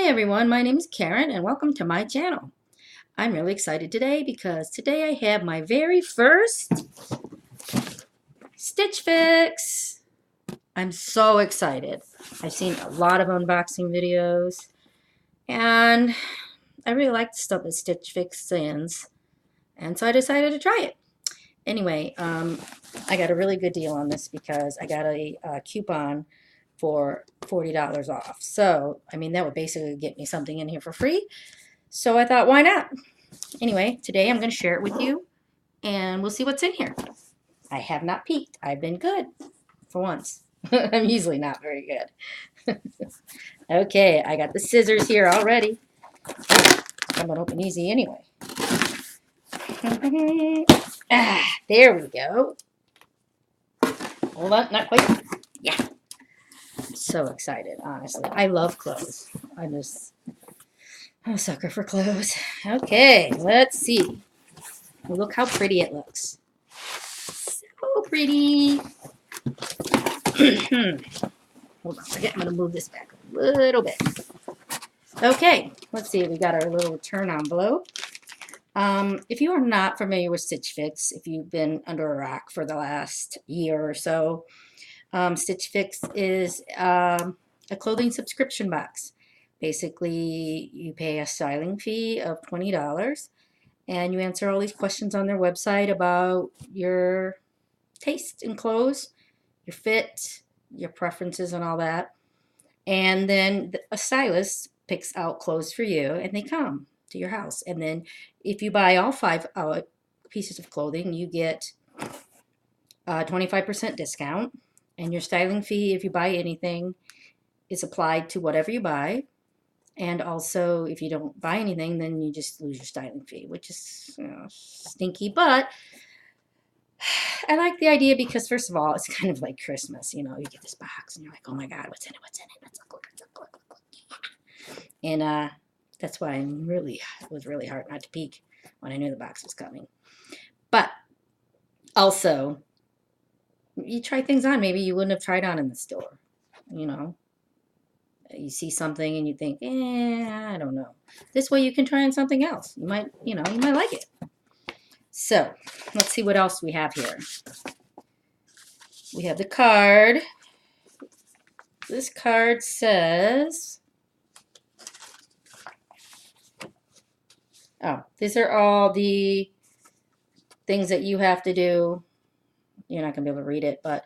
Hi everyone, my name is Karen and welcome to my channel. I'm really excited today because today I have my very first Stitch Fix. I'm so excited. I've seen a lot of unboxing videos and I really like the stuff that Stitch Fix sends, and so I decided to try it. Anyway, I got a really good deal on this because I got a coupon for $40 off. So, I mean, that would basically get me something in here for free. So I thought, why not? Anyway, today I'm going to share it with you, and we'll see what's in here. I have not peeked. I've been good for once. I'm usually not very good. Okay, I got the scissors here already. I'm going to open easy anyway. There we go. Hold on, not quite. Yeah. I'm so excited, honestly. I love clothes. I'm a sucker for clothes. Okay, let's see. Look how pretty it looks. So pretty. Hold on, I'm going to move this back a little bit. Okay, let's see. We got our little return envelope. If you are not familiar with Stitch Fix, if you've been under a rock for the last year or so, Stitch Fix is a clothing subscription box. Basically, you pay a styling fee of $20 and you answer all these questions on their website about your taste in clothes, your fit, your preferences and all that. And then a stylist picks out clothes for you and they come to your house. And then if you buy all 5 pieces of clothing, you get a 25% discount. And your styling fee, if you buy anything, is applied to whatever you buy. And also, if you don't buy anything, then you just lose your styling fee, which is stinky. But I like the idea because, first of all, it's kind of like Christmas. You know, you get this box and you're like, oh my God, what's in it? What's in it? Let's look. And that's why it was really hard not to peek when I knew the box was coming. But also, you try things on maybe you wouldn't have tried on in the store. You know, you see something and you think, I don't know. This way you can try on something else. You might like it. So let's see what else we have here. We have the card. This card says, these are all the things that you have to do. You're not going to be able to read it, but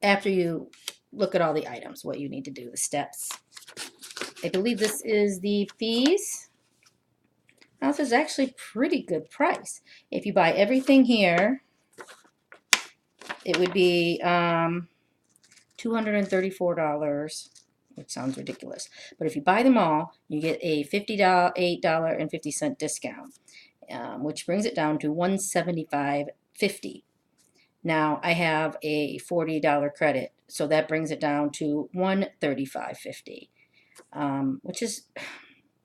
after you look at all the items, what you need to do, the steps. I believe this is the fees. Now, this is actually pretty good price. If you buy everything here, it would be $234, which sounds ridiculous. But if you buy them all, you get a $58.50 discount, which brings it down to $175.50. Now, I have a $40 credit, so that brings it down to $135.50, which is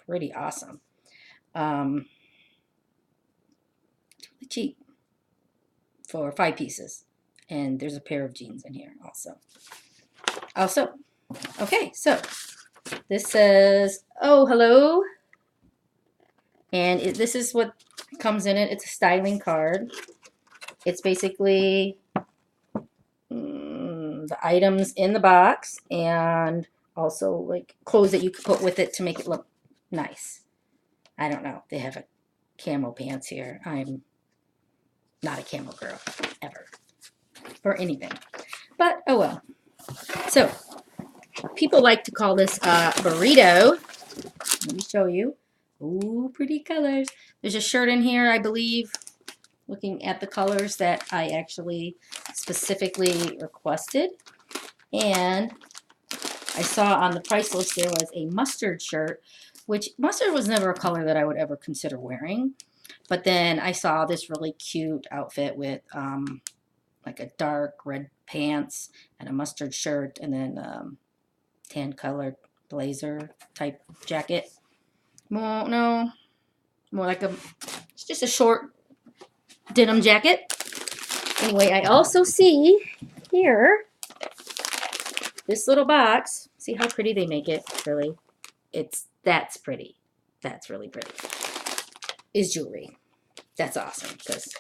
pretty awesome. It's really cheap for 5 pieces. And there's a pair of jeans in here also. Okay, so this says, oh, hello. And this is what comes in it. It's a styling card. It's basically the items in the box and also like clothes that you can put with it to make it look nice. I don't know. They have a camo pants here. I'm not a camo girl, ever. Or anything. But, oh well. So, people like to call this a burrito. Let me show you. Ooh, pretty colors. There's a shirt in here, I believe, looking at the colors that I actually specifically requested. And I saw on the price list there was a mustard shirt, which mustard was never a color that I would ever consider wearing. But then I saw this really cute outfit with like a dark red pants and a mustard shirt and then tan colored blazer type jacket. More like it's just a short denim jacket. Anyway, I also see here this little box, see how pretty they make it, really? That's pretty. That's really pretty. Is jewelry. That's awesome, because,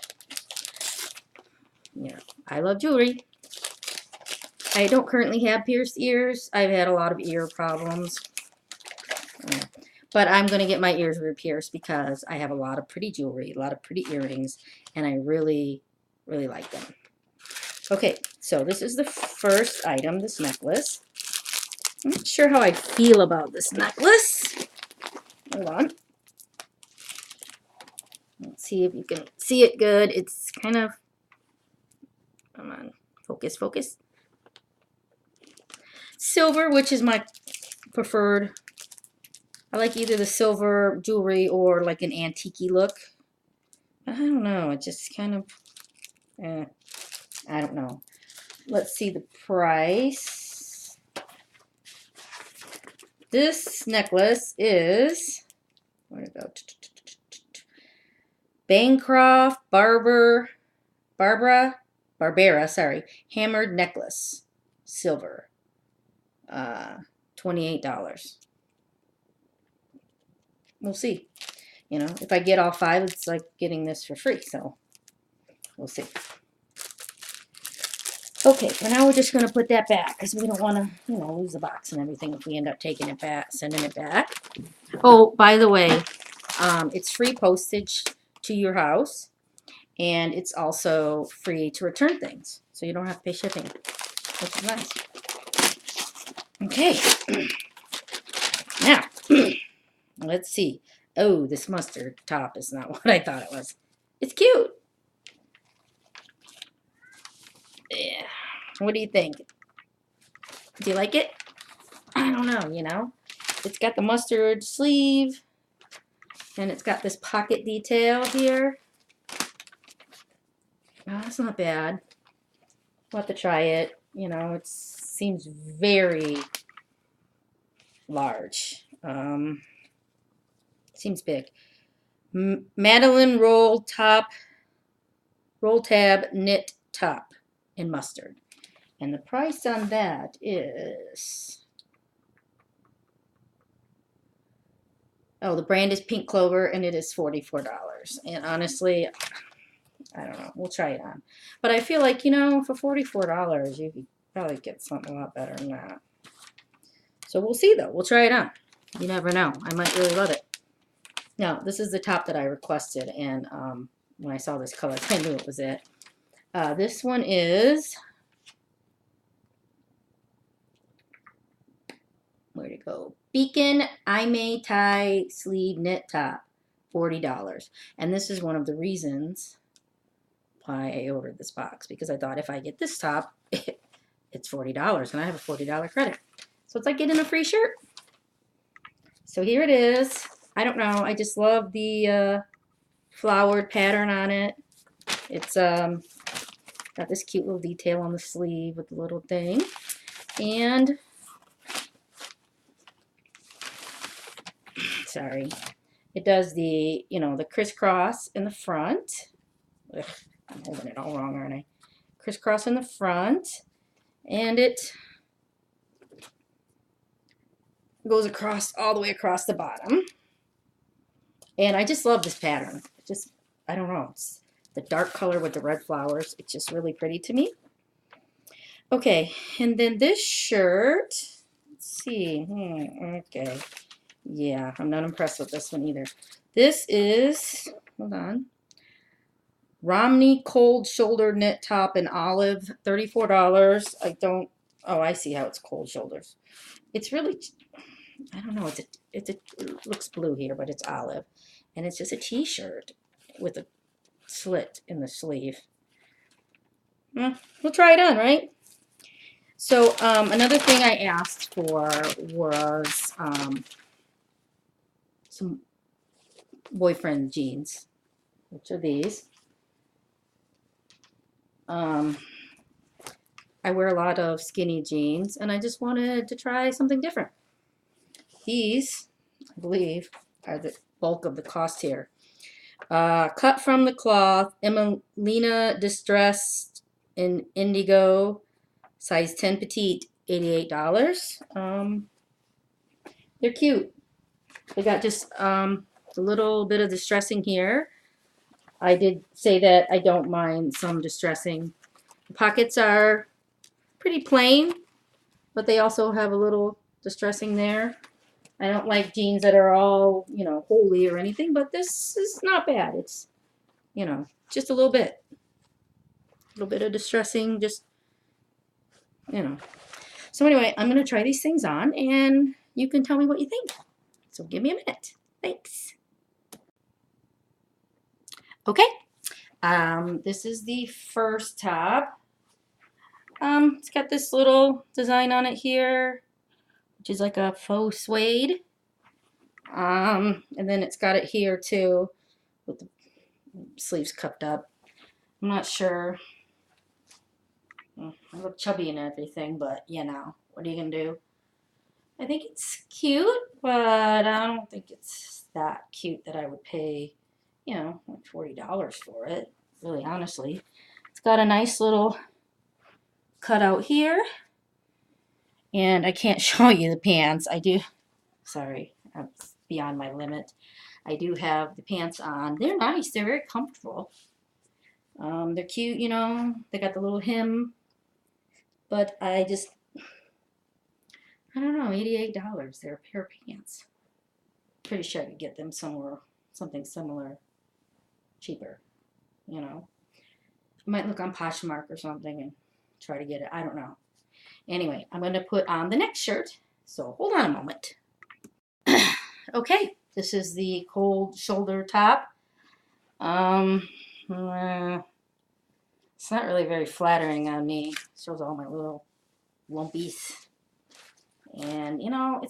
you know, I love jewelry. I don't currently have pierced ears. I've had a lot of ear problems. But I'm going to get my ears re-pierced because I have a lot of pretty jewelry, a lot of pretty earrings, and I really, really like them. Okay, so this is the first item, this necklace. I'm not sure how I feel about this necklace. Hold on. Let's see if you can see it good. It's kind of, come on, focus, focus. Silver, which is my preferred. I like either the silver jewelry or like an antique-y look. I don't know, it just kind of, I don't know. Let's see the price. This necklace is, where'd it go? Bancroft Barbara, sorry, hammered necklace, silver, $28. We'll see. You know, if I get all 5, it's like getting this for free, so we'll see. Okay, for now we're just going to put that back because we don't want to, you know, lose the box and everything if we end up taking it back, sending it back. Oh, by the way, it's free postage to your house, and it's also free to return things, so you don't have to pay shipping, which is nice. Okay, now, let's see. Oh, this mustard top is not what I thought it was. It's cute. Yeah. What do you think? Do you like it? I don't know, you know. It's got the mustard sleeve, and it's got this pocket detail here. Oh, that's not bad. We'll have to try it. You know, it seems very large. Seems big. Madelene roll tab knit top in mustard. And the price on that is, oh, the brand is Pink Clover, and it is $44. And honestly, I don't know. We'll try it on. But I feel like, you know, for $44, you could probably get something a lot better than that. So we'll see, though. We'll try it on. You never know. I might really love it. Now, this is the top that I requested, and when I saw this color, I knew it was it. This one is, where'd it go? Beacon Imay tie sleeve knit top, $40. And this is one of the reasons why I ordered this box, because I thought if I get this top, it's $40, and I have a $40 credit. So it's like getting a free shirt. So here it is. I don't know. I just love the flowered pattern on it. It's got this cute little detail on the sleeve with the little thing. And, sorry, it does the, you know, the crisscross in the front. Ugh, I'm holding it all wrong, aren't I? Crisscross in the front. And it goes across, all the way across the bottom. And I just love this pattern. Just, I don't know, it's the dark color with the red flowers. It's just really pretty to me. Okay, and then this shirt, let's see, okay. Yeah, I'm not impressed with this one either. This is, hold on, Romey cold shoulder knit top in olive, $34. I don't, oh, I see how it's cold shoulders. It's really, I don't know, it looks blue here, but it's olive. And it's just a t-shirt with a slit in the sleeve. We'll try it on, right? So another thing I asked for was some boyfriend jeans, which are these. I wear a lot of skinny jeans, and I just wanted to try something different. These, I believe, are the bulk of the cost here. Cut from the cloth, Emalina Destressed in indigo, size 10 petite, $88. They're cute. They got just a little bit of distressing here. I did say that I don't mind some distressing. The pockets are pretty plain, but they also have a little distressing there. I don't like jeans that are all, you know, holy or anything, but this is not bad. It's, you know, just a little bit. A little bit of distressing, just, you know. So anyway, I'm going to try these things on, and you can tell me what you think. So give me a minute. Thanks. Okay. This is the first top. It's got this little design on it here, which is like a faux suede. And then it's got it here too, with the sleeves cupped up. I'm not sure. I look chubby and everything, but you know, what are you gonna do? I think it's cute, but I don't think it's that cute that I would pay, you know, like $40 for it, really honestly. It's got a nice little cutout here, and I can't show you the pants. I do, sorry, I'm beyond my limit. I do have the pants on. They're nice, they're very comfortable. They're cute, you know, they got the little hem, but I don't know, $88. They're a pair of pants. Pretty sure I could get them somewhere, something similar, cheaper, you know. I might look on Poshmark or something and try to get it. I don't know. Anyway, I'm going to put on the next shirt. So hold on a moment. Okay, this is the cold shoulder top. It's not really very flattering on me. It shows all my little lumpies. And, you know,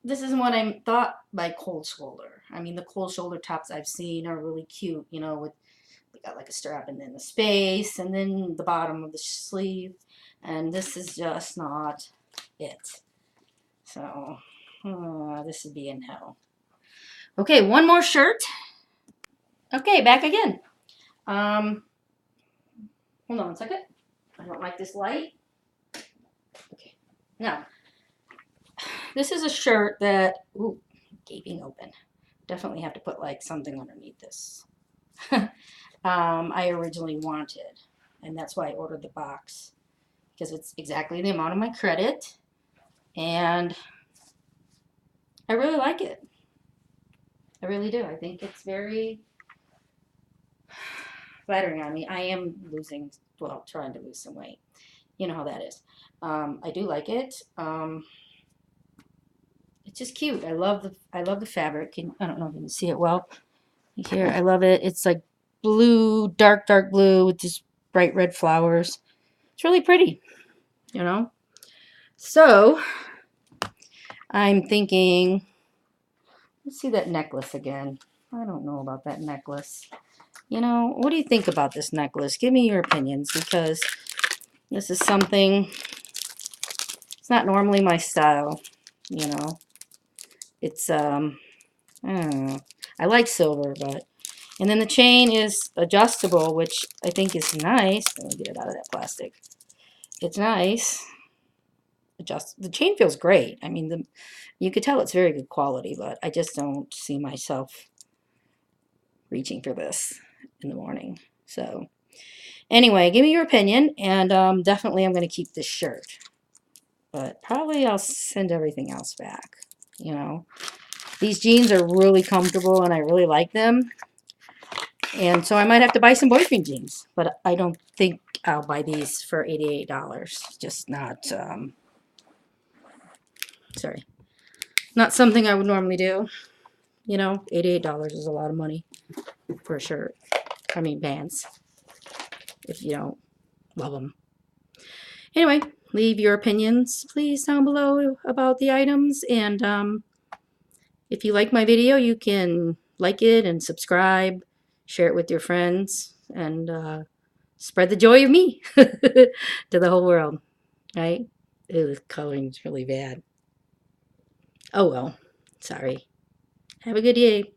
this isn't what I thought by cold shoulder. I mean, the cold shoulder tops I've seen are really cute, you know, with they got like a strap and then the space and then the bottom of the sleeve. And this is just not it. So, this would be a no. Okay, one more shirt. Okay, back again. Hold on a second. I don't like this light. Okay, now, this is a shirt that, ooh, gaping open. Definitely have to put like something underneath this. I originally wanted, and that's why I ordered the box, because it's exactly the amount of my credit, and I really like it. I really do. I think it's very flattering on me. I am losing, well, trying to lose some weight. You know how that is. I do like it. It's just cute. I love the fabric. I don't know if you can see it well. Here, I love it. It's like blue, dark blue with just bright red flowers. It's really pretty, you know. So I'm thinking, let's see that necklace again. I don't know about that necklace. You know, what do you think about this necklace? Give me your opinions, because this is something, it's not normally my style, you know. It's, I don't know. I like silver, but, and then the chain is adjustable, which I think is nice. Let me get it out of that plastic. It's nice. The chain feels great. I mean, you could tell it's very good quality, but I just don't see myself reaching for this in the morning. So anyway, give me your opinion, and definitely I'm going to keep this shirt, but probably I'll send everything else back. You know, these jeans are really comfortable and I really like them, and so I might have to buy some boyfriend jeans, but I don't think I'll buy these for $88. Just not sorry, not something I would normally do. You know, $88 is a lot of money for a shirt. I mean, pants, if you don't love them. Anyway, leave your opinions, please, down below about the items. And if you like my video, you can like it and subscribe, share it with your friends, and spread the joy of me to the whole world, right? Ew, the coloring's really bad. Oh well, sorry. Have a good day.